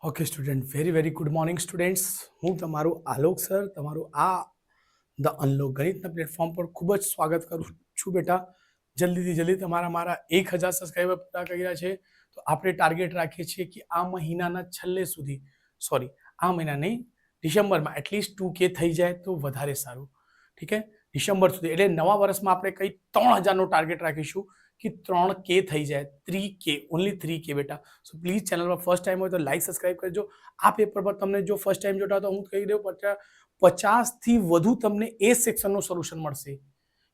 Okay student, very good morning students. હું તમારું Alok sir તમારું આ ધ અનલોક ગણિતના પ્લેટફોર્મ પર ખૂબ જ સ્વાગત કરું છું. બેટા, જલ્દીથી જલ્દી મારા 1000 સબસ્ક્રાઈબર પૂરા કરી રહ્યા છે. તો આપણે ટાર્ગેટ રાખીએ છીએ કે આ મહિનાના છેલ્લે સુધી, સોરી આ મહિના નહીં, ડિસેમ્બરમાં એટલીસ્ટ 2K થઈ જાય તો વધારે સારું. ઠીક છે, ડિસેમ્બર સુધી, એટલે નવા વર્ષમાં આપણે કંઈ 3000નો ટાર્ગેટ રાખીશું કે 3K થઈ જાય, 3K, ઓનલી 3K બેટા. સો પ્લીઝ ચેનલ પર ફર્સ્ટ ટાઈમ હોય તો લાઈક સબસ્ક્રાઈબ કરજો. આ પેપર પર તમને જો ફર્સ્ટ ટાઈમ જોતા તો હું કહી દઉં 50થી વધુ તમને એ સેક્શનનું સોલ્યુશન મળશે.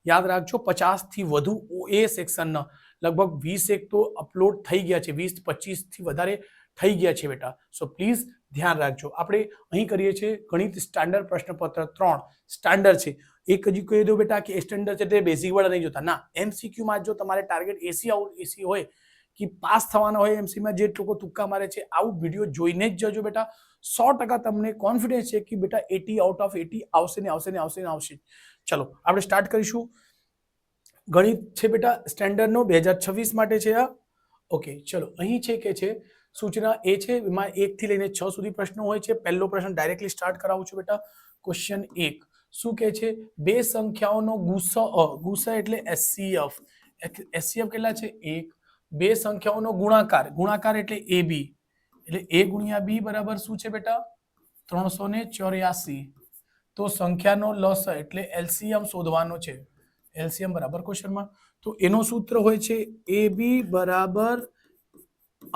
યાદ રાખજો, 50થી વધુ એ સેક્શનના લગભગ 20 તો અપલોડ થઈ ગયા છે, 20-25થી વધારે થઈ ગયા છે બેટા. સો પ્લીઝ ધ્યાન રાખજો. આપણે અહીં કરીએ છીએ ગણિત સ્ટાન્ડર્ડ પ્રશ્નપત્ર 3 સ્ટાન્ડર્ડ છે. એક હજી કહી દો બેટા કે સ્ટાન્ડર્ડ છે તે બેઝિક વાળા નહીં જોતા, ના, MCQ જો તમારે ટાર્ગેટ એસી હોય કે પાસ થવાના હોય, એમસીમાં જે લોકો તુક્કા મારે છે, આવું વિડીયો જોઈને જ જજો બેટા. 100% તમને કોન્ફિડન્સ છે કે બેટા 80 આઉટ ઓફ 80 આવશે ને આવશે ને આવશે ને આવશે. ચલો આપણે સ્ટાર્ટ કરીશું. ગણિત છે બેટા સ્ટેન્ડર્ડનો 2026 માટે છે આ. ઓકે ચલો, અહીં છે કે છે સૂચના એ છે, એમાં 1 થી લઈને 6 સુધી પ્રશ્નો હોય છે. પહેલો પ્રશ્ન ડાયરેક્ટલી સ્ટાર્ટ કરાવું છું બેટા. ક્વેશ્ચન 1 શું કહે છે? બે સંખ્યાઓનો ગુસા એટલે HCF. HCF કેટલા છે? 1. બે સંખ્યાઓનો ગુણાકાર એટલે AB, એટલે A ગુણ્યા B બરાબર શું છે બેટા? 384. તો સંખ્યાનો લસા એટલે LCM શોધવાનો છે. LCM બરાબર ક્વેશ્ચનમાં. તો એનો સૂત્ર હોય છે AB બરાબર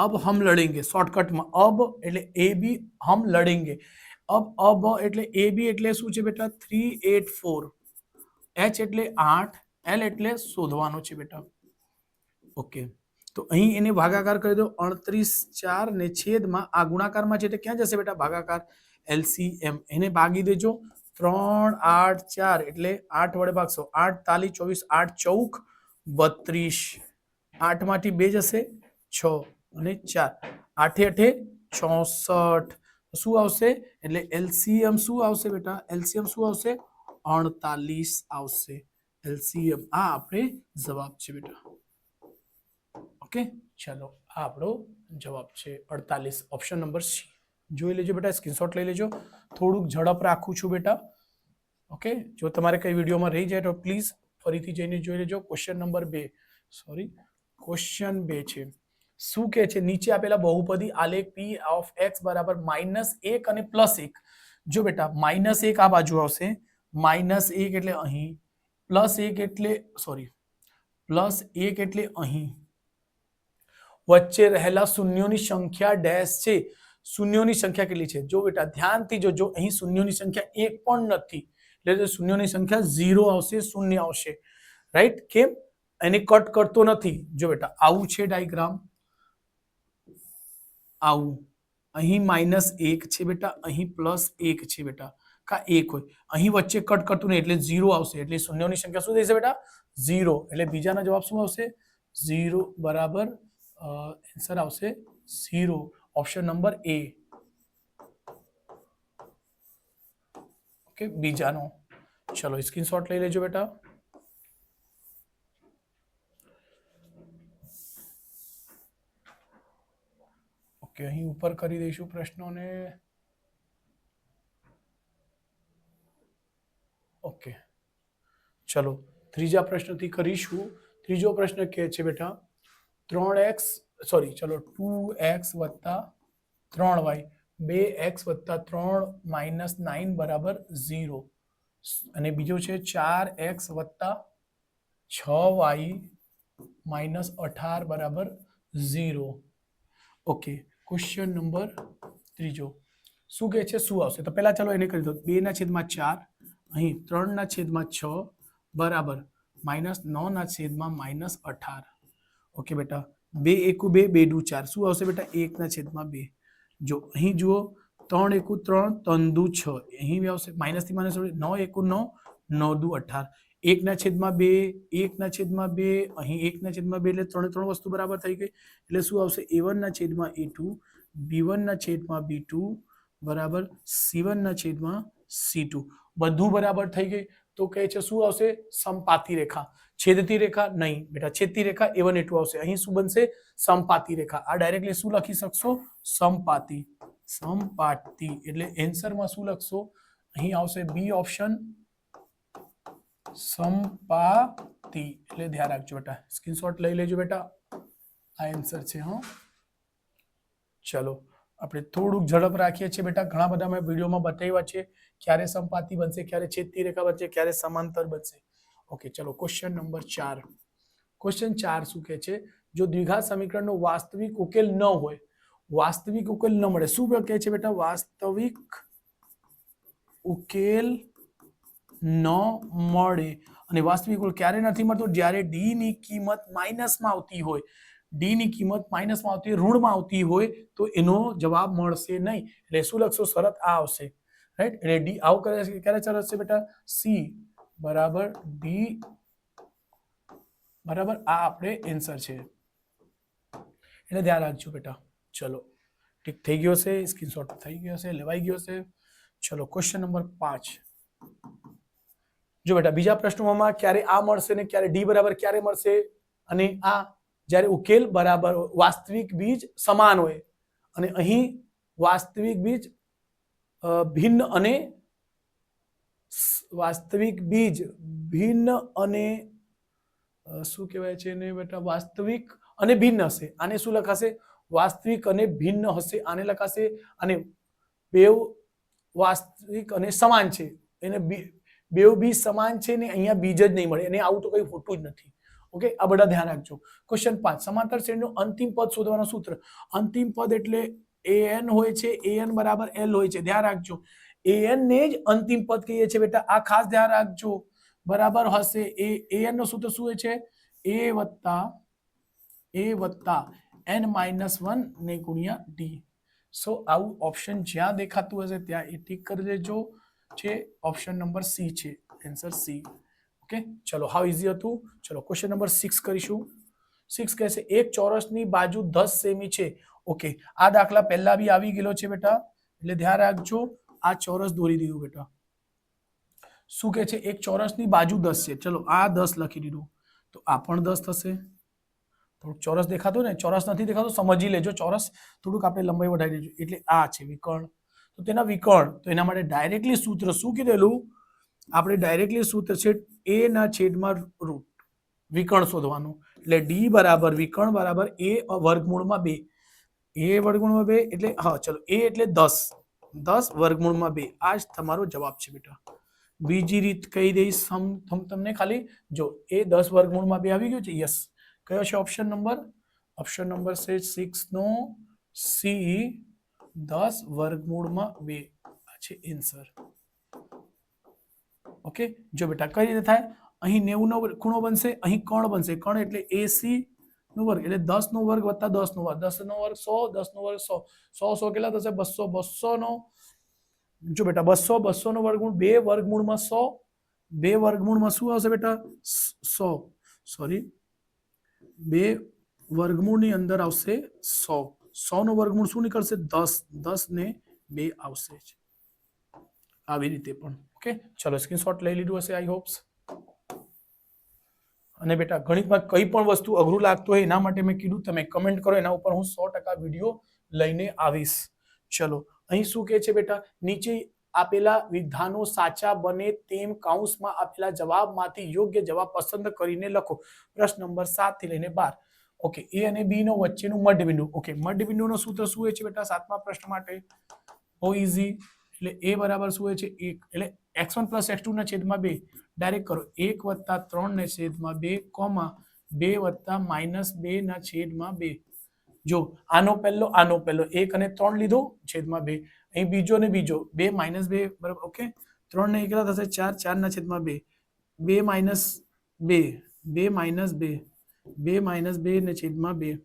अब हम लड़ेंगे, શોર્ટકટમાં अब એટલે AB हम लड़ेंगे. अब એટલે AB એટલે શું છે બેટા? 384. H એટલે 8, L એટલે શોધવાનો છે બેટા. ઓકે, તો અહીં એને ભાગાકાર કરી દો. 38/4 ને છેદમાં આ ગુણાકારમાં છે એટલે ક્યાં જશે બેટા? ભાગાકાર, LCM એને ભાગી દેજો. 3, 8, 4 એટલે 8 વડે ભાગશો. 8 તાલી 24, 8 ચૌક 32. 8 માંથી 2 જશે 6 અને 4, 8 8 64. શું આવશે? એટલે LCM શું આવશે બેટા? LCM શું આવશે? 48 આવશે. LCM આ આપણે જવાબ છે બેટા. ઓકે ચલો, આ આપણો જવાબ છે 48, ઓપ્શન નંબર સી. જોઈ લેજો બેટા, સ્ક્રીનશોટ લઈ લેજો. થોડુંક ઝડપ રાખું છું બેટા. ઓકે, જો તમારે કઈ વિડીયોમાં રહી જાય તો પ્લીઝ ફરીથી જઈને જોઈ લેજો. ક્વેશ્ચન નંબર 2, સોરી ક્વેશ્ચન 2 છે. શું કહે છે? નીચે આપેલા બહુપદી આલેખ P ઓફ x બરાબર -1 અને +1. જો બેટા -1 આ બાજુ આવશે, -1 એટલે અહીં, +1 એટલે સોરી +1 એટલે અહીં, વચ્ચે રહેલા શૂન્યોની સંખ્યા ડેશ છે. શૂન્યોની સંખ્યા કેટલી છે? જો બેટા ધ્યાનથી જોજો, અહીં શૂન્યોની સંખ્યા 1 પણ નથી, એટલે શૂન્યોની સંખ્યા 0 આવશે, શૂન્ય આવશે. રાઈટ? કેમ? એને કટ કરતો નથી. જો બેટા આવું છે ડાયાગ્રામ, આવું, અહીં -1 છે બેટા, અહીં +1 છે બેટા, કા 1 હોય, અહીં વચ્ચે કટ કરતું નહીં એટલે 0 આવશે, એટલે શૂન્યોની સંખ્યા શું થશે બેટા? 0. એટલે બીજાનો જવાબ શું આવશે? 0 બરાબર આન્સર આવશે 0, ઓપ્શન નંબર A. ઓકે, બીજાનો. ચલો સ્ક્રીનશોટ લઈ લેજો બેટા. ઓકે, અહીં ઉપર કરી દઈશું પ્રશ્નોને. ઓકે ચલો, ત્રીજા પ્રશ્નથી કરીશું. ત્રીજો પ્રશ્ન કહે છે બેટા 3x, સોરી ચલો 2x + 3y, 2x + 3 - 9 બરાબર 0. અને બીજો છે 4x + 6y - 18 બરાબર 0. ઓકે, ક્વેશ્ચન નંબર ત્રીજો શું કહે છે? શું આવશે? તો પહેલા ચાલો એને કરી દો. 2/4 અહીં 3/6 બરાબર -9/18. ઓકે બેટા, 2 એકુ 2, 2 દુ 4, શું આવશે બેટા? 1/2. જો અહીં જુઓ, 3 એકુ 3, 3 દુ 6, અહીં આવશે માઇનસથી માઇનસ, 9 એકુ 9, 9 દુ 18, 1/2, 1/2, અહીં 1/2 એટલે 3 વસ્તુ બરાબર થઈ ગઈ. એટલે શું આવશે? A1/A2, B1/B2 બરાબર C1/C2, બધું બરાબર થઈ ગઈ. તો કહે છે શું આવશે? સમપાતી રેખા. છેદતી રેખા નહીં બેટા, છેદતી રેખા A1 A2 આવશે. અહીં શું બનશે? સમપાતી રેખા. આ ડાયરેક્ટલી શું લખી શકશો? સમપાતી. સંપાતી એટલે એન્સરમાં શું લખશો? અહીં આવશે બી ઓપ્શન, સંપાતી. એટલે ધ્યાન રાખજો બેટા, સ્ક્રીનશોટ લઈ લેજો બેટા, આ આન્સર છે. હા, ચલો આપણે થોડુંક ઝડપ રાખીએ છીએ બેટા. ઘણા બધા મેં વિડીયોમાં બતાવ્યા છે ક્યારે સંપાતી બનશે, ક્યારે છેદતી રેખા બનશે, ક્યારે સમાંતર બનશે. ઓકે, ચલો ક્વેશ્ચન નંબર 4. ક્વેશ્ચન 4 શું કહે છે? જો દ્વિઘાત સમીકરણનો વાસ્તવિક ઉકેલ ન હોય, વાસ્તવિક ઉકેલ ન મળે, શું કહે છે બેટા? વાસ્તવિક ઉકેલ ન મળે. અને વાસ્તવિક ઉકેલ ક્યારે નથી મળતો? જ્યારે ડી ની કિંમત માઇનસમાં આવતી હોય. ડી ની કિંમત માઇનસમાં આવતી, ઋણમાં આવતી હોય તો એનો જવાબ મળશે નહીં. એટલે શું લખશો? શરત આ આવશે, રાઈટ? એટલે ડી આવું ક્યારે ચાલશે બેટા? સી બરાબર ડી બરાબર, આ આપણે આન્સર છે. એટલે ધ્યાન રાખજો બેટા. ચલો ઠીક થઈ ગયો છે, સ્ક્રીનશોટ થઈ ગયો છે, લેવાઈ ગયો છે. ચલો ક્વેશ્ચન નંબર 5. જો બેટા, બીજા પ્રશ્નોમાં ક્યારે આ મળશે ને ક્યારે ડી બરાબર ક્યારે મળશે, અને આ જ્યારે ઉકેલ બરાબર વાસ્તવિક બીજ સમાન હોય, અને અહીં વાસ્તવિક બીજ ભિન્ન અને વાસ્તવિક બીજ ભિન્ન અને શું કહેવાય છે એને બેટા? વાસ્તવિક અને ભિન્ન હશે. આને શું લખાશે? વાસ્તવિક અને ભિન્ન હશે. આને લખાશે. અને બેવ વાસ્તવિક અને સમાન છે, એને બેવ બીજ સમાન છે ને અહીંયા બીજ જ નહીં મળે. અને આવું તો કઈ હોતું જ નથી. ઓકે, આ બધા ધ્યાન રાખજો. ક્વેશ્ચન 5. સમાંતર શ્રેણીનું અંતિમ પદ શોધવાનું સૂત્ર. અંતિમ પદ એટલે an હોય છે, an બરાબર l હોય છે. ધ્યાન રાખજો, an ને જ અંતિમ પદ કહીએ છીએ બેટા. આ ખાસ ધ્યાન રાખજો. બરાબર હશે એ an નો સૂત્ર શું હોય છે? a વત્તા n-1 ને ગુણ્યા d. સો આવું ઓપ્શન જ્યાં દેખાતું હશે ત્યાં એ ટીક કરી દેજો. છે ઓપ્શન નંબર સી છે, આન્સર સી. ઓકે, ચલો હાઉ ઇઝી હતું. ચલો ક્વેશ્ચન નંબર 6 કરીશું. 6 કહે છે એક ચોરસની બાજુ 10 સેમી છે. ઓકે, આ દાખલા પહેલા બી આવી ગયેલો છે બેટા, એટલે ધ્યાન રાખજો. આ ચોરસ દોરી દીધું બેટા. શું કહે છે? એક ચોરસની બાજુ 10 છે. ચલો આ 10 લખી દીધું, તો આ પણ 10 થશે. થોડુંક ચોરસ દેખાતું ને? ચોરસ નથી દેખાતું, સમજી લેજો. ચોરસ થોડુંક આપણે લંબાઈ વધારી દેજો. એટલે આ છે વિકર્ણ, તો તેના વિકર્ણ, તો એના માટે ડાયરેક્ટલી સૂત્ર શું કીધેલું આપણે? ડાયરેક્ટલી સૂત્ર છે a ના છેદમાં રૂટ, વિકર્ણ શોધવાનું. એટલે d બરાબર વિકર્ણ બરાબર a વર્ગમૂળમાં 2. a વર્ગમૂળમાં 2 એટલે હા, ચલો a એટલે 10 વર્ગમૂળમાં 2. આ જ તમારો જવાબ છે બેટા. બીજી રીત કહી દઈશ તમને ખાલી. જો એ 10 વર્ગમૂળમાં 2 આવી ગયું છે. યસ, કયો છે ઓપ્શન નંબર? ઓપ્શન નંબર છે 6 નો સી, 10 વર્ગમૂળમાં 2. આ છે આન્સર. ઓકે, જો બેટા કઈ રીતે થાય? અહીં 90 નો ખૂણો બનશે, અહીં કોણ બનશે, કોણ એટલે AC નો વર્ગ, એટલે 10 નો વર્ગ વત્તા 10 નો વર્ગ, 10 નો વર્ગ 100, 10 નો વર્ગ 100, 100 કેટલા થશે? 200, 200 નો, જો બેટા 200, 200 નો વર્ગમૂળ 2 વર્ગમૂળમાં 100, 2 વર્ગમૂળમાં શું આવશે બેટા? 100, સોરી 2 વર્ગમૂળની અંદર આવશે 100, 100 નો વર્ગમૂળ શું નીકળશે? 10, 10 ને 2 આવશે. આવી રીતે પણ. ઓકે, ચલો સ્ક્રીનશોટ લઈ લીધું હશે આઈ હોપ્સ. અને બેટા ગણિતમાં કઈ પણ વસ્તુ અઘરું લાગતું હોય એના માટે મેં કીધું તમે કમેન્ટ કરો, એના ઉપર હું 100% વિડીયો લઈને આવીશ. ચલો અહીં શું કહે છે બેટા? નીચે આપેલા વિધાનો સાચા બને તેમ કૌંસમાં આપેલા જવાબમાંથી યોગ્ય જવાબ પસંદ કરીને લખો. પ્રશ્ન નંબર 7 થી લઈને 12. ઓકે, એ અને બી નો વચ્ચેનું મધ્યબિંદુ. ઓકે, મધ્યબિંદુનો સૂત્ર શું હોય છે બેટા 7મા પ્રશ્ન માટે? બહુ ઈઝી. એટલે એ બરાબર શું હોય છે? 1. એટલે x1 + x2 ના છેદમાં 2. ડાયરેક્ટ કરો 1 + 3 ને છેદમાં 2, કોમા 2 + -2 ના છેદમાં 2. જો આનો પહેલો 1 અને 3 લીધો છેદમાં 2, અહીં બીજો ને બીજો 2 - 2 બરાબર. ઓકે, 3 ને એકલા થશે 4, 4 ના છેદમાં 2, 2 - 2, 2 - 2, 2 - 2 ને છેદમાં 2,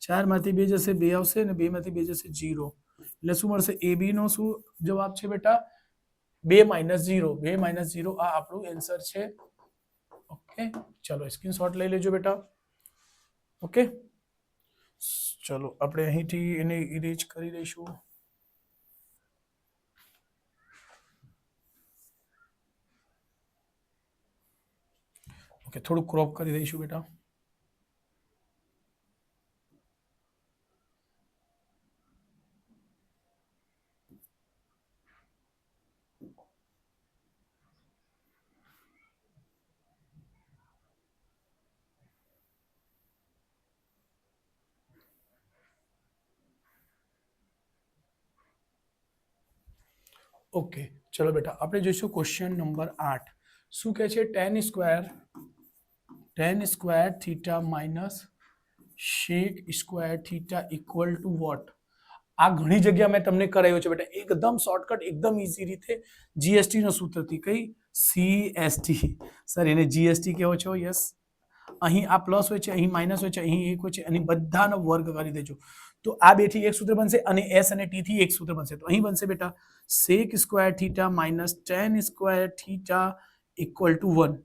4 માંથી 2 જશે 2 આવશે, ને 2 માંથી 2 જશે 0. એટલે શું મળશે? AB નો શું જવાબ છે બેટા? 2 - 0, 2 - 0 આ આપણું આન્સર છે. ઓકે, ચલો સ્ક્રીનશોટ લઈ લેજો બેટા. ઓકે, ચલો આપણે અહીંથી એને ઇરેજ કરી દઈશું. ઓકે, થોડું ક્રોપ કરી દઈશું બેટા. ઓકે, ચલો બેટા આપણે જોઈશું ક્વેશ્ચન નંબર 8. શું કહે છે? tan square theta minus sec square theta equal to what? આ ઘણી જગ્યા મેં તમને કરાવ્યો છે બેટા, એકદમ શોર્ટકટ, એકદમ ઈઝી રીતે જીએસટી નો સૂત્રથી. કઈ? સીએસટી. સર એને જીએસટી કેવો છો? યસ. અહીં આ પ્લસ હોય છે, અહીં માઇનસ હોય છે, અહીં એક હોય છે, અને બધાનો વર્ગ કરી દેજો. તો આ બે થી એક સૂત્ર બનશે અને એસ અને ટી થી એક સૂત્ર બનશે. તો અહીં બનશે બેટા sec square theta minus tan square theta equal two 1.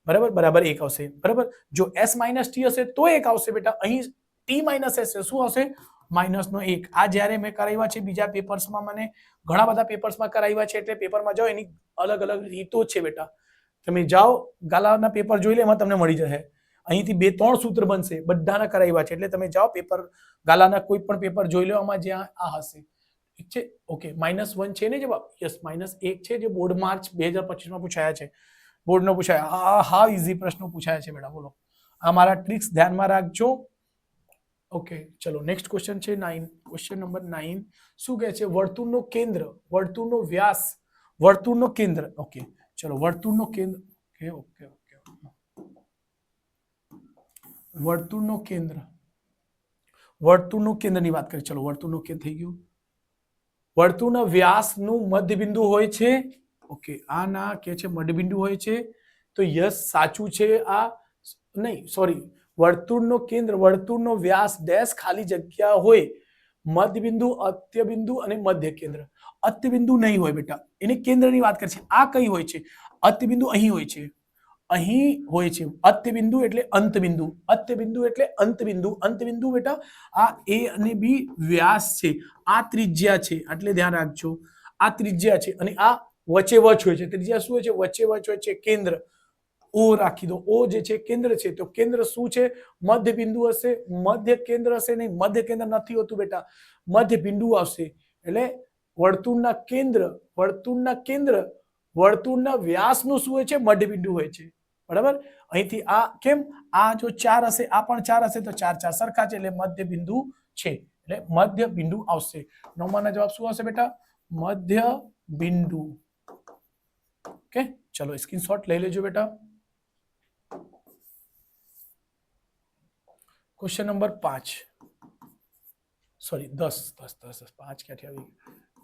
બરાબર, બરાબર 1 આવશે. બરાબર, જો s માઇનસ ટી હશે તો 1 આવશે બેટા. અહીં t માઇનસ s શું આવશે? -1. આ જ્યારે મેં કરાવ્યા છે બીજા પેપર્સમાં, મને ઘણા બધા પેપર્સમાં કરાવ્યા છે, એટલે પેપરમાં જાઓ, એની અલગ અલગ રીતો છે બેટા. તમે જાઓ ગાલાના પેપર જોઈ લે, એમાં તમને મળી જશે. અહીંથી 2-3 સૂત્ર બનશે, બધાના કરાવ્યા છે. એટલે તમે જાઓ પેપર ગાલાના કોઈ પણ પેપર જોઈ લો, આમાં જ્યાં આ હશે. ઠીક છે? ઓકે, -1 છે ને જવાબ? યસ, -1 છે, જે બોર્ડ માર્ચ 2025 માં પૂછાયા છે. બોર્ડનો પૂછાયા. હા ઈઝી પ્રશ્નો પૂછાયા છે બેટા. બોલો, આ મારા ટ્રિક્સ ધ્યાનમાં રાખજો. ઓકે, ચલો નેક્સ્ટ ક્વેશ્ચન છે 9. ક્વેશ્ચન નંબર 9 શું કહે છે? વર્તુળનો કેન્દ્ર, વર્તુળનો વ્યાસ, વર્તુળનો કેન્દ્ર. ઓકે, ચલો વર્તુળનો કેન્દ્ર. ઓકે ઓકે ઓકે, વર્તુળનો કેન્દ્ર, વર્તુળનું કેન્દ્રની વાત કરીએ. ચલો વર્તુળનું કેન્દ્ર થઈ ગયું. વર્તુળના વ્યાસનું મધ્યબિંદુ હોય છે. ઓકે, આ ના કે છે મધ્યબિંદુ હોય છે. તો યસ, સાચું છે. આ નહીં, સોરી, વર્તુળનો કેન્દ્ર, વર્તુળનો વ્યાસ ડેશ ખાલી જગ્યા હોય, મધ્યબિંદુ, અંત્યબિંદુ અને મધ્ય કેન્દ્ર. અંત્યબિંદુ નહીં હોય બેટા, એની કેન્દ્રની વાત કરે છે. આ કઈ હોય છે? અંત્યબિંદુ અહીં હોય છે, અહીં હોય છે. અંત્યબિંદુ એટલે અંતબિંદુ, અંત્યબિંદુ એટલે અંતબિંદુ. અંતબિંદુ બેટા આ એ અને બી વ્યાસ છે, આ ત્રિજ્યા છે, એટલે ધ્યાન રાખજો. આ ત્રિજ્યા છે અને આ વચ્ચે વચ હોય છે. ત્રિજ્યા શું હોય છે? વચ્ચે વચ હોય છે. કેન્દ્ર ઓ રાખી દો. ઓ જે છે કેન્દ્ર છે. તો કેન્દ્ર શું છે? મધ્ય બિંદુ હશે. મધ્ય કેન્દ્ર હશે નહીં, મધ્ય કેન્દ્ર નથી હોતું બેટા, મધ્ય બિંદુ આવશે. એટલે વર્તુળના કેન્દ્ર, વર્તુળના કેન્દ્ર, વર્તુળના વ્યાસનું શું હોય છે? મધ્ય બિંદુ હોય છે. બરાબર, અહીંથી આ કેમ? આ જો 4 હશે, આ પણ 4 હશે, તો 4 સરખા છે, એટલે મધ્ય બિંદુ છે. એટલે મધ્ય બિંદુ આવશે. 9 જવાબ શું આવશે બેટા? મધ્ય બિંદુ. ઓકે, ચલો સ્ક્રીનશોટ લઈ લેજો બેટા. ક્વેશ્ચન નંબર 5, સોરી 10, 5 ક્યાંથી આવી?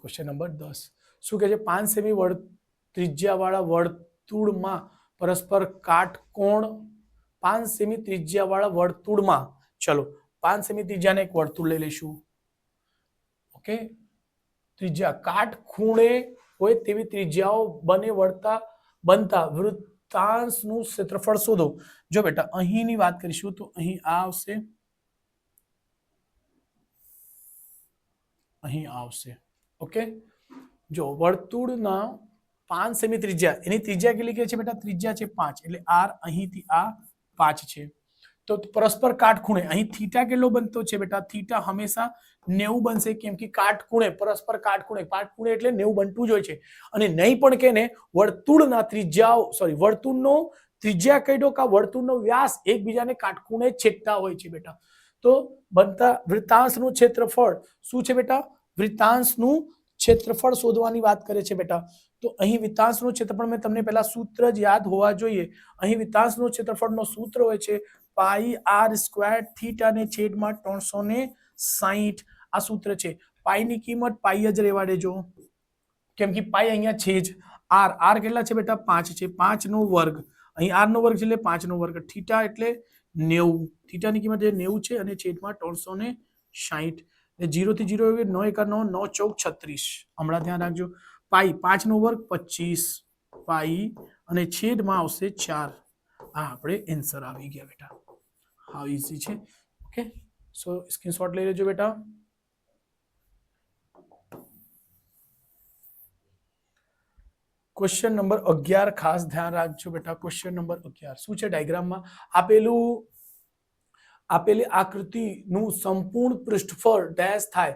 ક્વેશ્ચન નંબર 10 શું કહે છે? 5 સેમી ત્રિજ્યાવાળા વર્તુળમાં પરસ્પર કાટકોણ, 5 સેમી ત્રિજ્યાવાળા વર્તુળમાં, ચલો 5 સેમી ત્રિજ્યાને એક વર્તુળ લઈ લઈશું. ઓકે, ત્રિજ્યા કાટખૂણે હોય તેવી ત્રિજ્યાઓ બનતા વૃત્તાંશનું ક્ષેત્રફળ શોધો. જો બેટા અહીંની વાત કરીશું તો અહીં આ આવશે, અહીં આવશે. ઓકે, જો વર્તુળના 5 સેમી ત્રિજ્યા, એની ત્રિજ્યા કેટલી કે છે બેટા? ત્રિજ્યા છે 5, એટલે r અહીંથી આ 5 છે. તો પરસ્પર કાટખૂણે અહીં થીટા કેટલો બનતો છે બેટા? થીટા હંમેશા 90 બનશે, કેમ કે કાટખૂણે, પરસ્પર કાટખૂણે, કાટખૂણે એટલે 90 બનતું જ હોય છે. અને નહીં પણ કે ને વર્તુળના ત્રિજ્યાઓ, સોરી, વર્તુળનો ત્રિજ્યા કહી દો કે વર્તુળનો વ્યાસ એકબીજાને કાટખૂણે છેદતા હોય છે બેટા. તો બનતા વૃત્તાંશનું ક્ષેત્રફળ શું છે બેટા? વૃત્તાંશનું ક્ષેત્રફળ શોધવાની વાત કરે છે બેટા. તો અહીં વૃત્તાંશનું ક્ષેત્રફળ મેં તમને પહેલા સૂત્ર જ યાદ હોવા જોઈએ. અહીં વૃત્તાંશનું ક્ષેત્રફળનો સૂત્ર હોય છે પાઈ r સ્ક્વેર થીટા ને છેદમાં 360. આ સૂત્ર છે. પાઈની કિંમત પાઈ જ રહેવા દેજો, કેમ કે પાઈ અહીંયા છે જ. r કેટલા છે બેટા? 5 છે. 5 નો વર્ગ, અહીં r નો વર્ગ છે એટલે 5 નો વર્ગ. થીટા એટલે 90, થીટાની કિંમત 90 છે અને છેદમાં 360. 0 થી 0 9 × 9 9 × 4 36. હમણાં ધ્યાન રાખજો. પાઈ 5 નો વર્ગ 25 પાઈ અને છેદમાં આવશે 4. આ આપણે આન્સર આવી ગયા બેટા. હાઉ ઈઝી છે. ઓકે, સો સ્ક્રીનશોટ લઈ લેજો બેટા. ક્વેશ્ચન નંબર 11 ખાસ ધ્યાન રાખજો બેટા. ક્વેશ્ચન નંબર 11 શું છે? ડાયાગ્રામમાં આપેલી આકૃતિનું સંપૂર્ણ પૃષ્ઠફળ ડેશ થાય.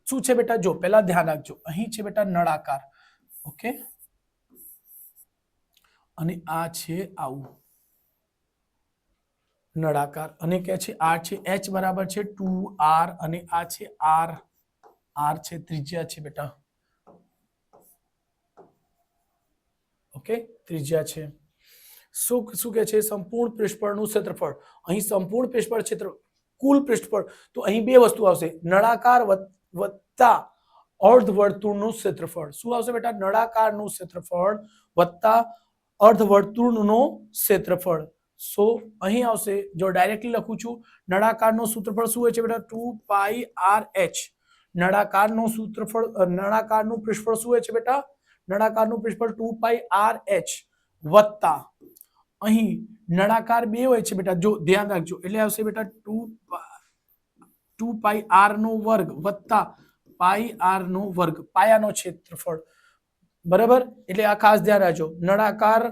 શું છે બેટા? જો પહેલા ધ્યાન રાખજો, અહીં છે બેટા નળાકાર. ઓકે, અને આ છે આવું નળાકાર, અને કે છે આ છે h બરાબર છે 2r, અને આ છે r છે ત્રિજ્યા છે બેટા. ઓકે, ત્રિજ્યા છે. શું કહે છે? સંપૂર્ણ પૃષ્ઠફળનું ક્ષેત્રફળ. અહીં સંપૂર્ણ પૃષ્ઠફળ ક્ષેત્ર કુલ પૃષ્ઠફળ, તો અહીં બે વસ્તુ આવશે, નળાકાર વત્તા અર્ધવર્તુળનું ક્ષેત્રફળ. શું આવશે બેટા? નળાકારનું ક્ષેત્રફળ વત્તા અર્ધવર્તુળનું ક્ષેત્રફળ. સો અહીં આવશે, જો ડાયરેક્ટલી લખું છું, નળાકારનું સૂત્રફળ શું હોય છે બેટા? 2πr/h. નળાકારનું સૂત્રફળ, નળાકારનું પૃષ્ઠફળ શું હોય છે બેટા? નળાકારનું પૃષ્ઠફળ 2πr/h વત્તા અહીં નળાકાર બે હોય છે બેટા, જો ધ્યાન રાખજો, એટલે આવશે બેટા 2πr² વત્તા πr², પાયાનો ક્ષેત્રફળ. બરાબર? એટલે આ ખાસ ધ્યાન રાખજો, નળાકાર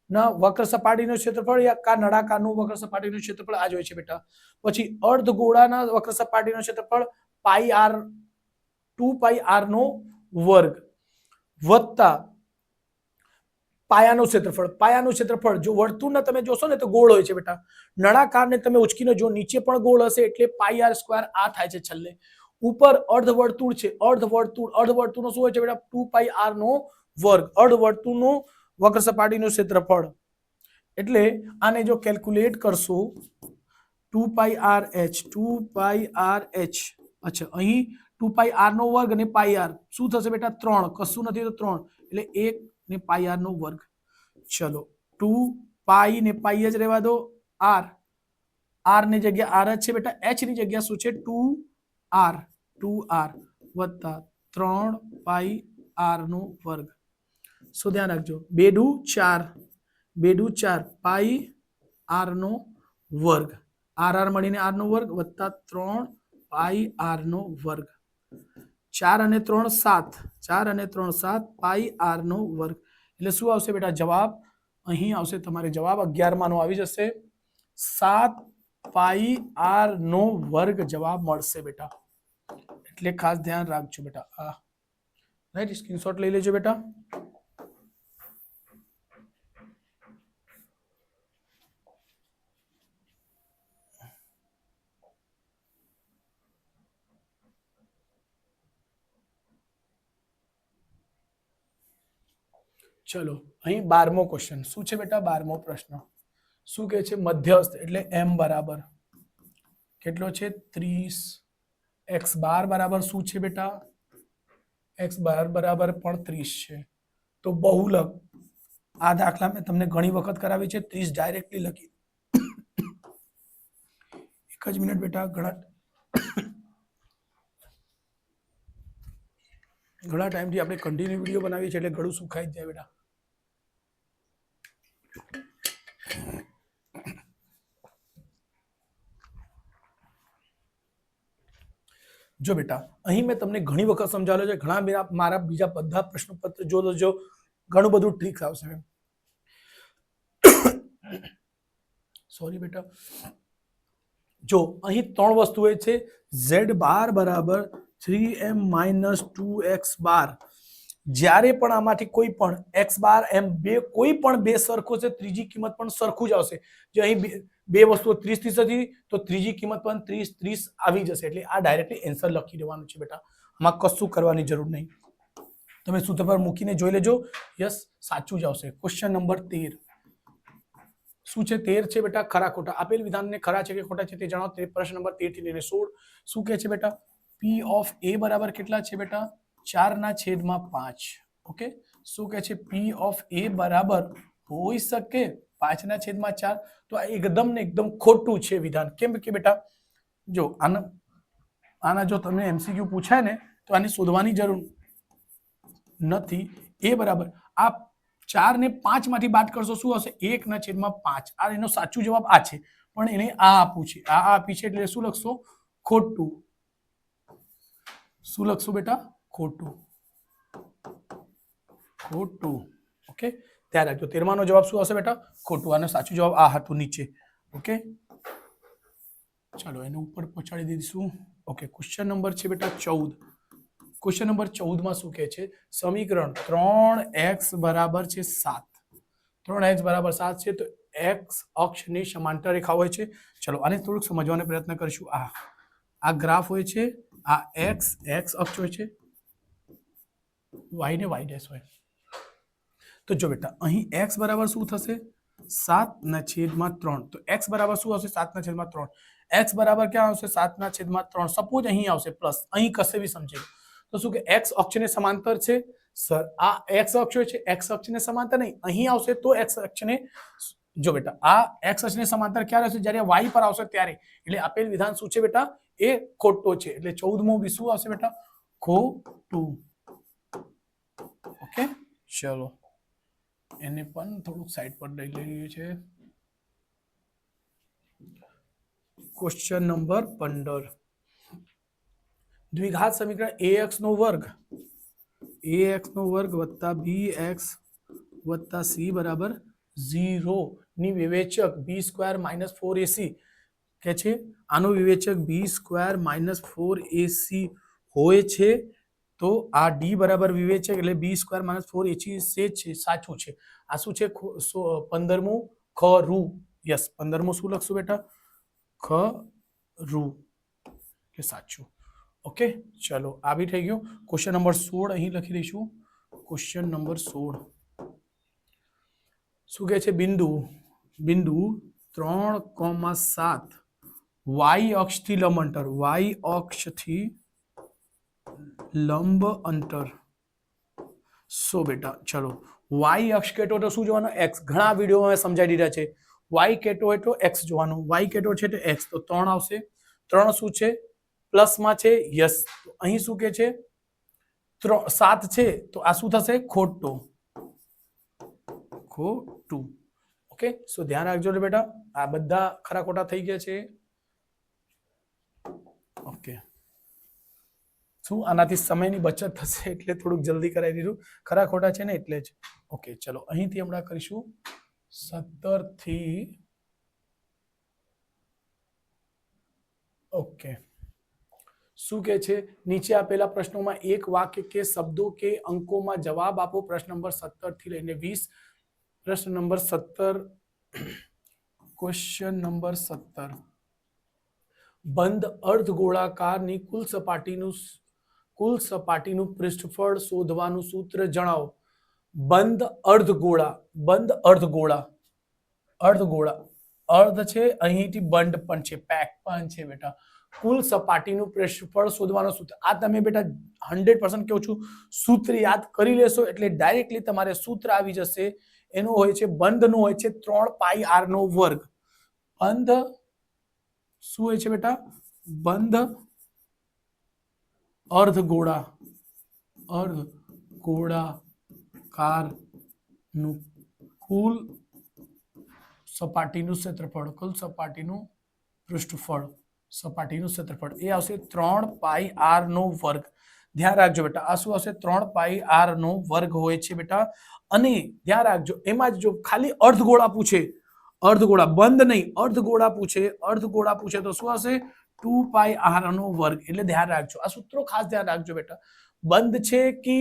ના વક્ર સપાટીનું ક્ષેત્રફળ યા નળાકારનું વક્ર સપાટીનું ક્ષેત્રફળ આ જ હોય છે બેટા. પછી અર્ધગોળાના વક્ર સપાટીનું ક્ષેત્રફળ 2πr² વત્તા પાયાનું ક્ષેત્રફળ. પાયાનું ક્ષેત્રફળ જો વર્તુળને તમે જોશો ને તો ગોળ હોય છે બેટા, નળાકારને તમે ઉચકીને જો નીચે પણ ગોળ હશે એટલે πr² આ થાય છે છેલ્લે. ઉપર અર્ધવર્તુળ છે, અર્ધવર્તુળનો શું હોય છે બેટા? 2πr², અર્ધવર્તુળનું વક્ર સપાટીનું ક્ષેત્રફળ. એટલે આને જો કેલ્ક્યુલેટ કરશો 2πrh, અચ્છા અહીં 2πr² અને πr શું થશે બેટા? 3, કશું નથી તો 3, એટલે 1 ને πr². ચલો 2π ને π જ રહેવા દો, r ની જગ્યા r જ છે બેટા, h ની જગ્યા શું છે? 2r વત્તા 3πr². શું ધ્યાન રાખજો, 2 દુ 4, 2 દુ 4 πr², r મળીને r² વત્તા 3πr². 4 અને 3 7, 4 અને 3 7 πr². એટલે શું આવશે બેટા જવાબ? અહીં આવશે તમારે જવાબ 11 માનો આવી જશે, 7πr² જવાબ મળશે બેટા. એટલે ખાસ ધ્યાન રાખજો બેટા. રાઈટ, સ્ક્રીનશોટ લઈ લેજો બેટા. ચલો અહીં 12મો ક્વેશ્ચન શું છે બેટા? 12મો પ્રશ્ન શું કહે છે? મધ્યસ્થ એટલે m બરાબર કેટલો છે? 30. x બાર બરાબર શું છે બેટા? x બાર બરાબર પણ 30 છે. તો બહુલક, આ દાખલા મેં તમને ઘણી વખત કરાવી છે, 30 ડાયરેક્ટલી લખી. એક જ મિનિટ બેટા, ઘણા ટાઈમથી આપણે કન્ટિન્યુ વિડીયો બનાવીએ છીએ એટલે ગળું સુખાઈ જ જાય બેટા. જો બેટા અહીં મેં તમને ઘણી વખત સમજાવેલો છે, ઘણા મારા બીજા બધા પ્રશ્નપત્ર જો ઘણું બધું ટ્રિક્સ આવશે. સોરી બેટા, જો અહીં 3 વસ્તુ હોય છે, z બાર બરાબર 3m - 2x બાર. જ્યારે પણ આમાંથી કોઈ પણ x બાર m કોઈ પણ બે સરખો છે, ત્રીજી કિંમત પણ સરખું જ આવશે. જો અહીં બે વસ્તુઓ 30 30 હતી તો ત્રીજી કિંમત પણ 30 30 આવી જશે. એટલે આ ડાયરેક્ટલી આન્સર લખી દેવાનું છે બેટા, આમાં કશું કરવાની જરૂર નહીં. તમે સૂત્ર પર મૂકીને જોઈ લેજો, યસ સાચું જ આવશે. ક્વેશ્ચન નંબર 13 શું છે? 13 છે બેટા ખરા ખોટા. આપેલ વિધાનને ખરા છે કે ખોટા છે તે જણાવો. પ્રશ્ન નંબર 13 થી લઈને 16 શું કહે છે બેટા? p ઓફ a બરાબર કેટલા છે બેટા? 4/5. ઓકે, શું કહે છે? p ઓફ a બરાબર હોઈ શકે 5/4. તો આ એકદમ ને એકદમ ખોટું છે વિધાન. કેમ કે બેટા જો આના જો તમને MCQ પૂછાય ને તો આને શોધવાની જરૂર નથી. a બરાબર આ 4 ને 5 માંથી બાદ કરશો શું આવશે? 1/5. આ એનો સાચું જવાબ આ છે, પણ એને આ આપવું છે, આ આપી છે એટલે શું લખશો? ખોટું. શું લખશો બેટા? ખોટું. ઓકે, ધ્યાન રાખજો. 13મા નો જવાબ શું હશે બેટા? ખોટું. આનો સાચું જવાબ આ હતું નીચે. ઓકે, ચાલો એને ઉપર પહોંચાડી દઈશું. ઓકે, ક્વેશ્ચન નંબર છે બેટા 14. ક્વેશ્ચન નંબર 14માં શું કહે છે? સમીકરણ 3x બરાબર છે 7. 3x બરાબર 7 છે તો x અક્ષની સમાંતર રેખા હોય છે. ચલો આને થોડુંક સમજવાનો પ્રયત્ન કરીશું. આ ગ્રાફ હોય છે, આ x અક્ષ હોય છે, y ને y ડેશ હોય. તો જો બેટા અહીં x બરાબર શું થશે 7/3 તો x બરાબર શું આવશે 7/3 x બરાબર ક્યાં આવશે 7/3 સપોઝ અહીં આવશે પ્લસ અહીં કશે બી સમજી તો શું કે x અક્ષને સમાંતર છે સર આ x અક્ષ છે x અક્ષને સમાંતર નહીં અહીં આવશે તો x અક્ષને જો બેટા આ x અક્ષને સમાંતર ક્યારે હશે જ્યારે y પર આવશે ત્યારે એટલે આપેલ વિધાન શું છે બેટા એ ખોટો છે એટલે 14મો બી શું આવશે બેટા ખોટું ઓકે ચલો એને પણ થોડુંક સાઈડ પર લઈ લઈએ છે ક્વેશ્ચન નંબર 15 દ્વિઘાત સમીકરણ ax નો વર્ગ વત્તા bx વત્તા c બરાબર 0 ની વિવેચક b² - 4ac કે છે આનો વિવેચક b² - 4ac હોય છે તો આ d બરાબર વિવેચક એટલે b² - 4ac છે સાચું છે આ શું છે 15મું ખરું યસ 15મું શું લખશું બેટા ખરું કે સાચું ઓકે ચલો આ બી થઈ ગયું ક્વેશ્ચન નંબર 16 અહીં લખી દઈશું ક્વેશ્ચન નંબર 16 શું કહે છે બિંદુ 3,7 y અક્ષથી લંબ અંતર સો બેટા ચલો y અક્ષ કેટો તો શું જોવાનું x ઘણા વિડીયોમાં સમજાવી દીધા છે y કેટો હોય તો x જોવાનું y કેટો છે તો x તો 3 આવશે 3 શું છે પ્લસ માં છે યસ તો અહીં શું કે છે 7 છે તો આ શું થશે ખોટું ઓકે સો ધ્યાન રાખજો બેટા આ બધા ખરા ખોટા થઈ ગયા છે ઓકે શું આનાથી સમયની બચત થશે એટલે થોડુંક જલ્દી કરાવી દીધું ખરા ખોટા છે ને એટલે જ ઓકે ચલો અહીંથી હમણાં કરીશું 17 થી ઓકે શું કે છે નીચે આપેલા પ્રશ્નોમાં એક વાક્ય કે શબ્દો કે અંકોમાં જવાબ આપો પ્રશ્ન નંબર 17 થી લઈને 20 પ્રશ્ન નંબર 17 ક્વેશ્ચન નંબર 17 બંધ અર્ધગોળાકારની કુલ સપાટીનું પૃષ્ઠફળ શોધવાનું સૂત્ર જણાવો બંધ અર્ધગોળા અર્ધ છે અહીંથી બંધ પણ છે પેક પણ છે બેટા કુલ સપાટીનું પૃષ્ઠફળ શોધવાનું સૂત્ર આ તમે બેટા 100% કહું છું સૂત્ર યાદ કરી લેશો એટલે ડાયરેક્ટલી તમારે સૂત્ર આવી જશે એનો હોય છે બંધનો હોય છે 3πr નો વર્ગ બંધ શું હોય છે બેટા બંધ અર્ધગોળાકારનું કુલ સપાટીનું ક્ષેત્રફળ એ આવશે 3πr નો વર્ગ ધ્યાન રાખજો બેટા આ શું આવશે 3πr નો વર્ગ હોય છે બેટા અને ધ્યાન રાખજો એમાં જો ખાલી અર્ધગોળા પૂછે અર્ધગોળા બંધ નહીં અર્ધગોળા પૂછે તો શું હશે 2πr નો વર્ગ એટલે ધ્યાન રાખજો આ સૂત્રો ખાસ ધ્યાન રાખજો બેટા બંધ છે કે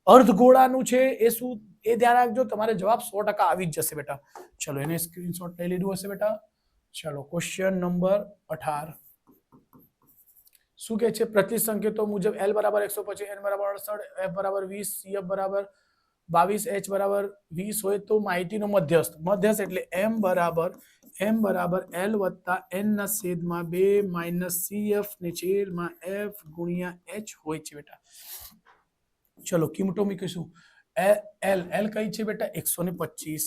અર્ધગોળાનું છે એ શું એ ધ્યાન રાખજો તમારે જવાબ 100% આવી જ જશે બેટા ચલો એને સ્ક્રીનશોટ લઈ લીધું હશે બેટા ચલો ક્વેશ્ચન નંબર 18 શું કહે છે પ્રતિસંકેતો મુજબ l બરાબર 125 n બરાબર 68 f બરાબર 20 cf બરાબર 22 h બરાબર 20 હોય તો માહિતીનો મધ્યસ્થ એટલે m બરાબર l વત્તા n ના છેદમાં 2 માઇનસ cf ને છેદમાં f ગુણ્યા h હોય છે બેટા ચલો કિંમતો મૂકીશું l કઈ છે બેટા 125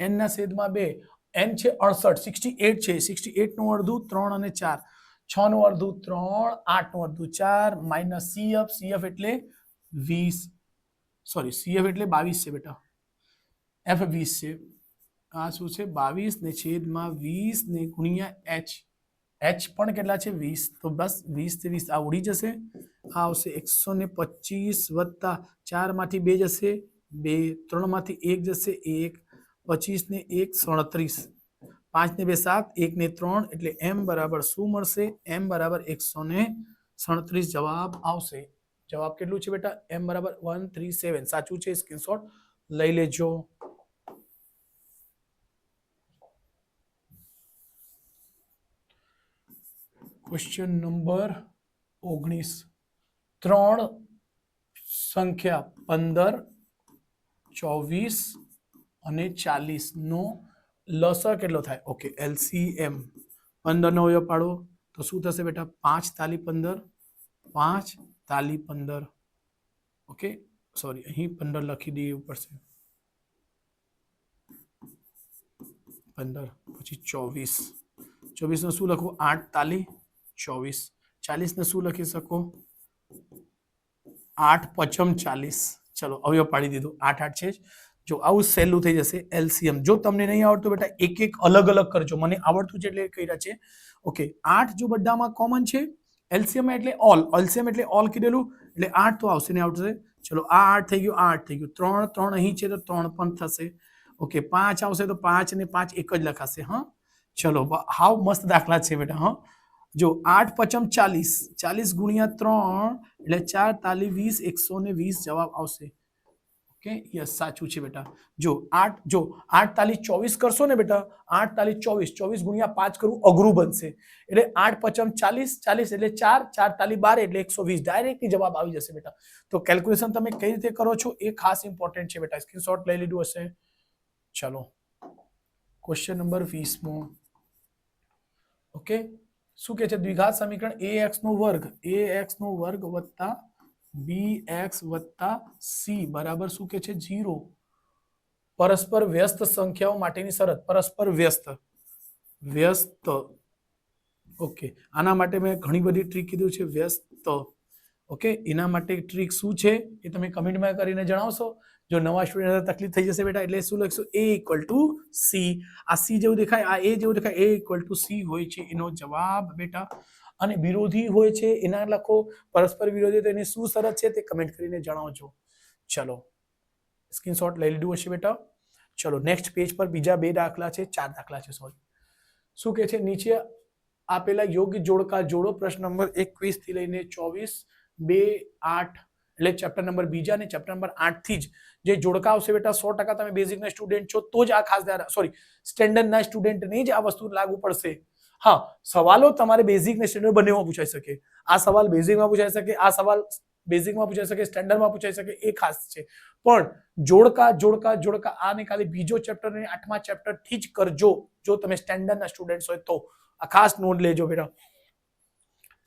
n ના છેદમાં 2 n છે 68 છે 68 નું અડધું 3 અને 4 6 નું અડધું 3 8 નું અડધું 4 માઇનસ cf એટલે 20 સોરી cf એટલે 22 છે બેટા f 20 છે આ શું છે 22 ને છેદમાં 20 ને ગુણ્યા h પણ કેટલા છે 20 તો બસ 20 થી 20 આ ઉડી જશે આ આવશે 125 વત્તા 4 માંથી 2 જશે 2 3 માંથી 1 જશે 1 25 ને 1 37 5 ને 2 7 1 ને 3 એટલે m બરાબર શું મળશે m બરાબર 137 જવાબ આવશે જવાબ કેટલું છે બેટા m બરાબર 137 સાચું છે સ્ક્રીનશોટ લઈ લેજો ક્વેશ્ચન નંબર 19 3 સંખ્યા 15 24 અને 40 નો લસા કેટલો થાય? ઓકે, LCM 15 નો અવયવ પાડો તો શું થશે બેટા? 5 તાલી 15, 5 તાલી 15. ઓકે, સોરી, અહીં 15 લખી દેવું પડશે. 15 પછી 24 ને શું લખવું? 8 તાલી 24. 40 ને શું લખી શકો? 8 પચમ 40. ચલો અવયવ પાડી દીધું. 8 8 છે જ. જો આવું સહેલું થઈ જશે. LCM જો તમને નહીં આવડતું બેટા એક એક અલગ અલગ કરજો. મને આવડતું છે એટલે કર્યા છે. ઓકે, 8 જો બધામાં કોમન છે, LCM એટલે ઓલ, LCM એટલે ઓલ કીધેલું એટલે 8 તો આવશે ને આવશે. ચલો આ 8 થઈ ગયું, આ 8 થઈ ગયું. 3 3 અહીં છે તો 3 પણ થશે. ઓકે, 5 આવશે તો 5 અને 5 એક જ લખાશે. હા, ચલો હાવ મસ્ત દાખલા છે બેટા. હા, જો 8 પચમ 40, 40 ગુણ્યા 3 એટલે 4 તાલી 20, 120 જવાબ આવશે. ઓકે, યસ, સાચું છે બેટા. જો 8 તાલી 24 કરશો ને બેટા, 8 તાલી 24, 24 ગુણ્યા 5 કરવું અઘરું બનશે. એટલે 8 પચમ 40, 40 એટલે 4, 4 તાલી 12 એટલે 120. ડાયરેક્ટલી જવાબ આવી જશે બેટા. તો કેલ્ક્યુલેશન તમે કઈ રીતે કરો છો એ ખાસ ઇમ્પોર્ટન્ટ છે બેટા. સ્ક્રીનશોટ લઈ લીધું હશે. ચલો ક્વેશ્ચન નંબર 20મો. ઓકે, શું કે છે? દ્વિઘાત સમીકરણ ax નો વર્ગ વત્તા bx વત્તા c બરાબર શું કે છે? 0. પરસ્પર વ્યસ્ત સંખ્યાઓ માટેની શરત. પરસ્પર વ્યસ્ત. ઓકે, આના માટે મેં ઘણી બધી ટ્રીક કીધું છે. વ્યસ્ત. ઓકે, એના માટે ટ્રીક શું છે એ તમે કમેન્ટમાં કરીને જણાવશો. જો નવા સ્ટુડન્ટ તકલીફ થઈ જશે બેટા, એટલે શું લખશું? a equal to c. આ c જેવું દેખાય, આ a જેવું દેખાય, a ઇક્વલ ટુ c હોય છે એનો જવાબ બેટા. અને વિરોધી હોય છે એના લખો. પરસ્પર વિરોધી તો એની શું શરત છે તે કમેન્ટ કરીને જણાવજો. ચલો સ્ક્રીનશોટ લઈ લીધું હશે બેટા. ચલો નેક્સ્ટ પેજ પર બીજા 2 દાખલા છે, 4 દાખલા છે, સોરી. શું કે છે? નીચે આપેલા યોગ્ય જોડકા જોડો. પ્રશ્ન નંબર 21 થી લઈને 24, 2, 8 એટલે ચેપ્ટર નંબર બીજા અને ચેપ્ટર નંબર 8 થી જ જે જોડકા આવશે બેટા 100% તમે બેઝિકના સ્ટુડન્ટ છો તો જ આ ખાસ સોરી સ્ટેન્ડર્ડના સ્ટુડન્ટને જ આ વસ્તુ લાગુ પડશે. હા, સવાલો તમારે બેઝિક ને સ્ટેન્ડર્ડ બંનેમાં પૂછાઈ શકે. આ સવાલ બેઝિકમાં પૂછાઈ શકે, આ સવાલ બેઝિકમાં પૂછાઈ શકે, સ્ટેન્ડર્ડમાં પૂછાઈ શકે, એ ખાસ છે. પણ જોડકા આને ખાલી બીજો ચેપ્ટર અને 8મા ચેપ્ટર થી જ કરજો જો તમે સ્ટેન્ડર્ડના સ્ટુડન્ટ હોય તો. આ ખાસ નોંધ લેજો બેટા.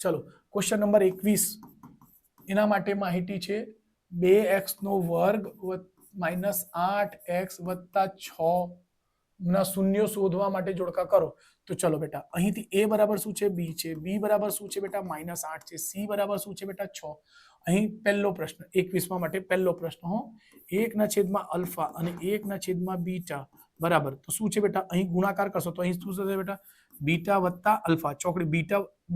ચલો ક્વેશ્ચન નંબર 21. એના માટે માહિતી છે 2x નો વર્ગ -8x વત્તા 6 ના શૂન્ય શોધવા માટે જોડકા કરો. તો ચલો બેટા, અહીંથી a બરાબર શું છે? b છે. b બરાબર શું છે બેટા? -8 છે. c બરાબર શું છે બેટા? 6. અહીં પહેલો પ્રશ્ન 21મા માટે પહેલો પ્રશ્ન. હો, 1/α અને 1/β બરાબર. તો શું છે બેટા? અહીં ગુણાકાર કરશો તો અહીં શું થશે બેટા? બીટા વત્તા અલ્ફા. ચોકડી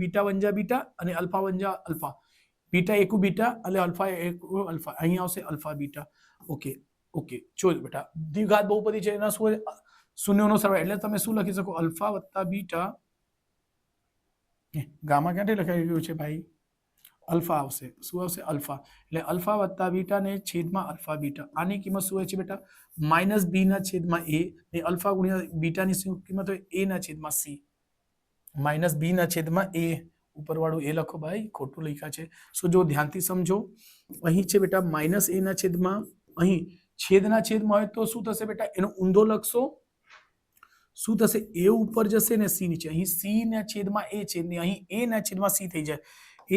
બીટા વંજા બીટા અને અલ્ફા વંજા અલ્ફા. બીટા એકુ બીટા એટલે અલ્ફા એકુ અલ્ફા. અહીં આવશે અલ્ફા બીટા. ઓકે, જો બેટા દ્વિઘાત બહુપદી છે એના શું શૂન્યનો સરવાળો એટલે તમે શું લખી શકો? અલ્ફા વત્તા બીટા. ગામા ક્યાંથી લખાઈ ગયું છે ભાઈ? અલ્ફા આવશે. શું આવશે? અલ્ફા. એટલે અલ્ફા વત્તા બીટા ને છેદમાં અલ્ફા બીટા. આની કિંમત શું હોય છે બેટા? -b ના છેદમાં a ને અલ્ફા ગુણ્યા બીટાની શું કિંમત હોય? a ના છેદમાં c. -b ના છેદમાં a ઉપરવાળું એ લખો ભાઈ, ખોટું લખ્યા છે. સો જો ધ્યાનથી સમજો. અહીં છે બેટા -a ના છેદમાં, અહીં છેદના છેદમાં હોય તો શું થશે બેટા? એનો ઊંધો લખશો. શું થશે? a ઉપર જશે ને c નીચે. અહીં c ના છેદમાં a છે ને અહીં a ના છેદમાં c થઈ જાય.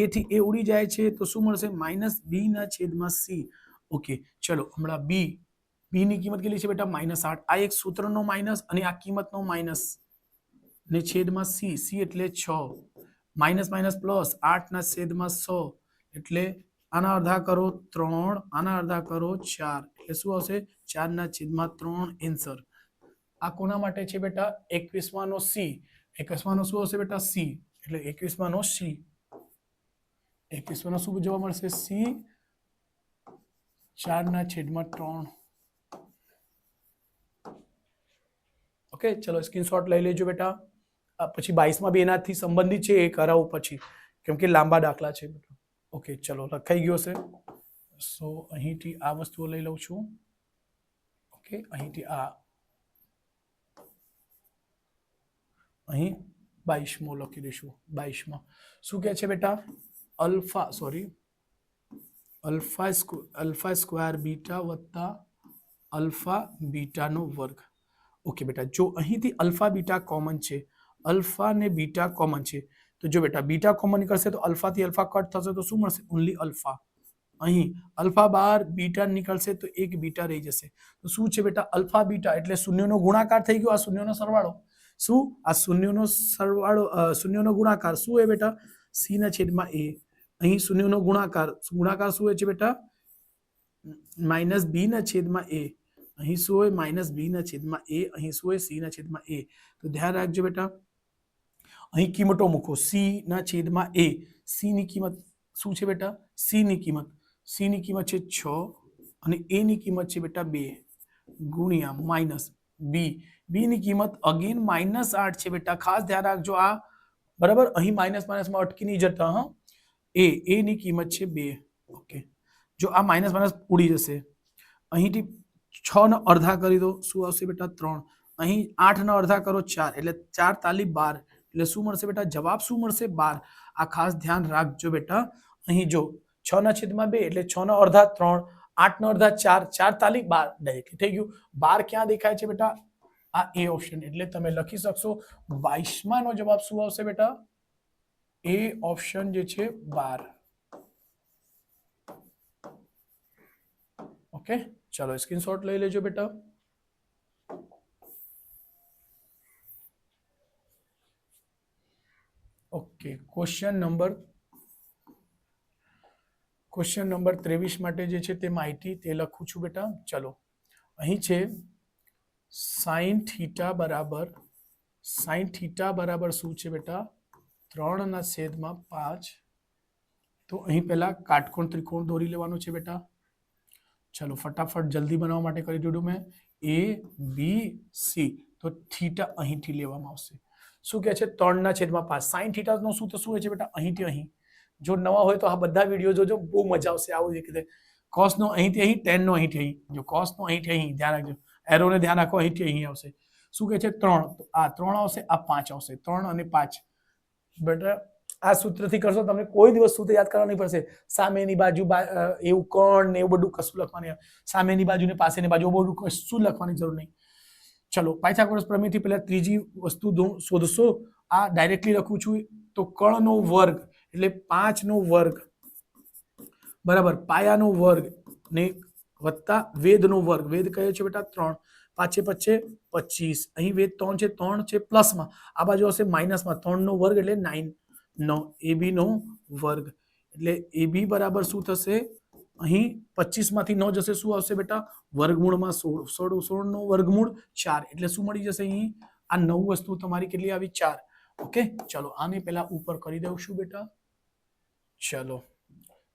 a થી a ઉડી જાય છે તો શું મળશે? -b ના છેદમાં c. ઓકે, ચલો હમણાં b ની કિંમત કેટલી છે બેટા? -8. આ એક સૂત્રનો માઇનસ અને આ કિંમતનો માઇનસ ને છેદમાં c એટલે 6. માઇનસ પ્લસ 8 ના છેદમાં 100 એટલે આના અડધા કરો 3, આના અડધા કરો 4 એટલે શું આવશે? 4 ના છેદમાં 3 આન્સર. આ કોના માટે છે બેટા? 21મા નો c. 21મા નો શું હશે બેટા? c. એટલે 21મા નો c. 21મા નો શું જોવા મળશે? c 4 ના છેદમાં 3. ઓકે, ચલો સ્ક્રીનશોટ લઈ લેજો બેટા. પછી 22મા બે એનાથી સંબંધિત છે એ કરાવું પછી, કેમ કે લાંબા દાખલા છે બેટા. ઓકે, ચલો લખાઈ ગયો છે. સો અહીંથી આ વસ્તુઓ લઈ લઉં છું. ઓકે, અહીંથી આ અહીં 22મો લખી દઈશું. 22મા શું કહે છે બેટા? અલ્ફા સ્ક્વેર બીટા વત્તા अल्फा बीटा नो वर्ग। ओके बेटा, जो અહીંથી अल्फा बीटा कॉमन છે, अल्फा ने बीटा कॉमन છે, तो जो बेटा बीटा कॉमन નીકળશે તો अल्फा થી अल्फा कट થશે તો શું મળશે? Only alpha. અહીં अल्फा બાર બીટા નીકળશે તો એક બીટા રહી જશે, તો શું છે બેટા? अल्फा बीटा એટલે શૂન્યનો ગુણાકાર થઈ ગયો, આ શૂન્યનો સરવાળો। શું? આ શૂન્યનો સરવાળો, શૂન્યનો ગુણાકાર શું હોય બેટા? c ના છેદમાં a। અહીં શૂન્યનો ગુણાકાર, ગુણાકાર શું હોય છે બેટા? -b ના છેદમાં a। અહીં શું હોય? -b ના છેદમાં a। અહીં શું હોય? c ના છેદમાં a। તો ધ્યાન રાખજો બેટા, અહીં કિંમતો મૂકો, c ના છેદમાં a। c ની કિંમત શું છે બેટા? c ની કિંમત, c ની કિંમત છે 6 અને a ની કિંમત છે બેટા 2 ગુણ્યા માઇનસ b, b ની કિંમત અગેન -8 છે બેટા, ખાસ ધ્યાન રાખજો આ, બરાબર? અહીં માઇનસ માઇનસમાં અટકી નહીં જતા, હા। a ની કિંમત છે 2। ઓકે, જો આ માઇનસ માઇનસ ઉડી જશે, અહીંથી 6 નો અડધા કરી દો, શું આવશે બેટા? 3। અહીં 8 નો અડધા કરો 4, એટલે 4 તાલી 12, એટલે શું મળશે બેટા? જવાબ શું મળશે? 12। આ ખાસ ધ્યાન રાખજો બેટા, અહીં જો 6 ના છેદમાં 2 એટલે 6 નો અડધા 3, 8 નો અડધા 4, 4 તાલી 12, ડાયરેક્ટલી થઈ ગયું। 12 ક્યાં દેખાય છે બેટા? આ એ ઓપ્શન, એટલે તમે લખી શકશો 22મા નો જવાબ શું આવશે બેટા? એ ઓપ્શન જે છે 12। ओके, चलो स्क्रीनशॉट ले लेजो बेटा। ओके, क्वेश्चन नंबर 23 માટે જે છે તે માહિતી તે લખું છું બેટા। ચલો, અહીં છે sin θ બરાબર શું છે બેટા? 3/5। તો અહીં પહેલા કાટકોણ ત્રિકોણ દોરી લેવાનો છે બેટા। चलो फटाफट जल्दी बनावा माटे करी दीधुं मैं, ए बी सी। तो थीटा અહીંથી લેવામાં આવશે, શું કહે છે? 3/5। સાઇન થીટા નો શું તો શું હોય છે બેટા? અહીંથી અહીં। જો નવા હોય તો આ બધા વિડીયો જોજો, બહુ મજા આવશે આવું રીતે। કોસ નો અહીંથી અહીં, ટેન નો અહીંથી અહીં, જો કોસ નો અહીંથી અહીં, ધ્યાન રાખજો, એરોને ધ્યાન રાખો, અહીંથી અહીં આવશે। શું કહે છે? 3, તો આ 3 આવશે, આ 5 આવશે, 3 અને 5 બેટા। આ સૂત્રથી કરશો તમને કોઈ દિવસ સૂત્ર યાદ કરવા નહીં પડશે, સામેની બાજુ એવું કોણ ને એવું બધું કશું લખવાની, સામેની બાજુ ને પાસેની બાજુ બધું કશું લખવાની જરૂર નહીં। ચલો, પાયથાગોરસ પ્રમેયથી પહેલા ત્રીજી વસ્તુ શોધશો, આ ડાયરેક્ટલી લખું છું, તો કણનો વર્ગ એટલે 5 નો વર્ગ બરાબર પાયાનો વર્ગ ને વત્તા વેદનો વર્ગ। વેદ કયો છે બેટા? 3, 5 × 5 = 25। અહીં વેદ 3 છે, 3 છે પ્લસમાં, આ બાજુ હશે માઇનસમાં, 3 નો વર્ગ એટલે 9 AB નો વર્ગ, એટલે AB બરાબર શું થશે? અહીં 25 માંથી 9 જશે, શું આવશે બેટા? વર્ગમૂળમાં 16, 16 નો વર્ગમૂળ 4, એટલે શું મળી જશે? અહીં આ 9 વસ્તુ તમારી કેટલી આવી? 4। ઓકે, ચલો આને પહેલા ઉપર કરી દઉં છું બેટા। ચલો,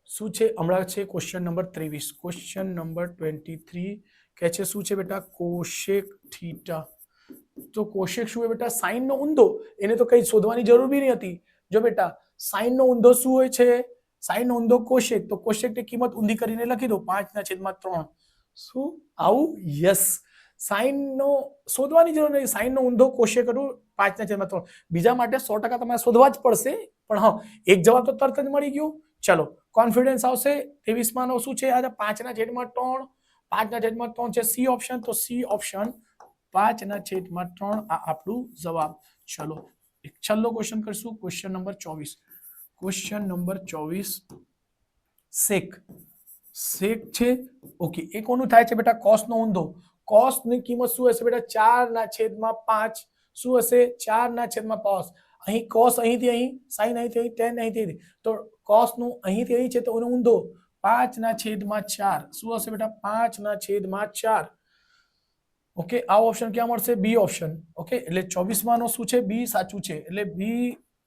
શું છે હમણાં છે ક્વેશ્ચન નંબર 23। ક્વેશ્ચન નંબર 23 કહે છે શું છે બેટા? કોશેક થીટા। તો કોશેક શું હોય બેટા? સાઇન નો ઊંધો, એને તો કઈ શોધવાની જરૂર બી નહીં હતી। જો બેટા, સાઇન નો ઊંધો શું હોય છે? સાઇન નો ઊંધો કોશેક, તો કોશેક ની કિંમત ઊંધી કરીને લખી દો 5/3। શું આવું? યસ, સાઇન નો શોધવાની જરૂર નહીં, સાઇન નો ઊંધો કોશેક હતું 5/3। બીજા માટે 100% તમારે શોધવા જ પડશે, પણ હા, એક જવાબ તો તરત જ મળી ગયો। ચલો, કોન્ફિડન્સ આવશે 23મા નો શું છે? આજે 5/3, 5/3 છે સી ઓપ્શન, તો સી ઓપ્શન 5/3 આ આપણું જવાબ। ચલો, એક છેલ્લો ક્વેશ્ચન કરશું, ક્વેશ્ચન નંબર 24। ક્વેશ્ચન નંબર 24 સેક છે। ઓકે, એ કોનું થાય છે બેટા? કોસ નો ઊંધો। કોસ ની કિંમત શું હશે બેટા? 4/5। શું હશે? 4/5। અહીં કોસ અહીંથી અહીં, સાઇન અહીંથી અહીં, ટેન અહીંથી અહીં, તો કોસ નું અહીંથી અહીં છે તો એનો ઊંધો 5/4। શું હશે બેટા? 5/4। ઓકે, આ ઓપ્શન ક્યાં મળશે? બી ઓપ્શન। ઓકે, એટલે 24મા નો શું છે? બી સાચું છે, એટલે બી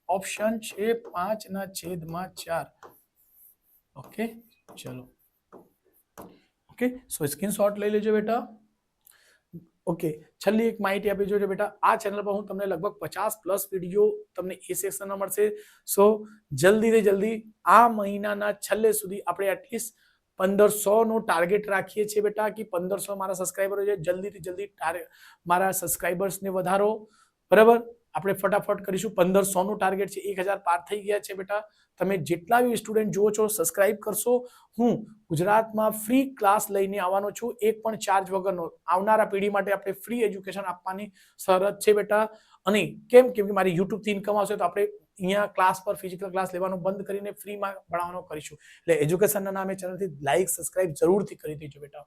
ઓપ્શન છે 5/4। ઓકે, ચલો, ઓકે, સો સ્ક્રીનશોટ લઈ લેજો બેટા। ઓકે, છેલ્લી એક માહિતી આપી જોજો બેટા, આ ચેનલ પર હું તમને લગભગ 50+ વિડીયો તમને એ સેક્શનમાં મળશે। સો જલ્દીથી જલ્દી આ મહિનાના છેલ્લે સુધી આપણે એટલીસ્ટ 1500 નો ટાર્ગેટ રાખીએ છીએ બેટા, કે 1500 મારા સબસ્ક્રાઈબરો છે, જલ્દીથી જલ્દી મારા સબસ્ક્રાઈબર્સને વધારો, બરાબર? આપણે ફટાફટ કરીશું. 1500નું ટાર્ગેટ છે, 1000 પાર થઈ ગયા છે બેટા. તમે જેટલા બી સ્ટુડન્ટ જુઓ છો સબસ્ક્રાઇબ કરશો. હું ગુજરાતમાં ફ્રી ક્લાસ લઈને આવવાનો છું, એક પણ ચાર્જ વગરનો. આવનારા પેઢી માટે આપણે ફ્રી એજ્યુકેશન આપવાની શરત છે બેટા. અને કેમ કે મારી યુટ્યુબથી ઇન્કમ આવશે તો આપણે અહીંયા ક્લાસ પર ફિઝિકલ ક્લાસ લેવાનું બંધ કરીને ફ્રીમાં ભણાવવાનો કરીશું. એટલે એજ્યુકેશનના નામે ચેનલથી લાઈક સબસ્ક્રાઇબ જરૂરથી કરી દેજો બેટા.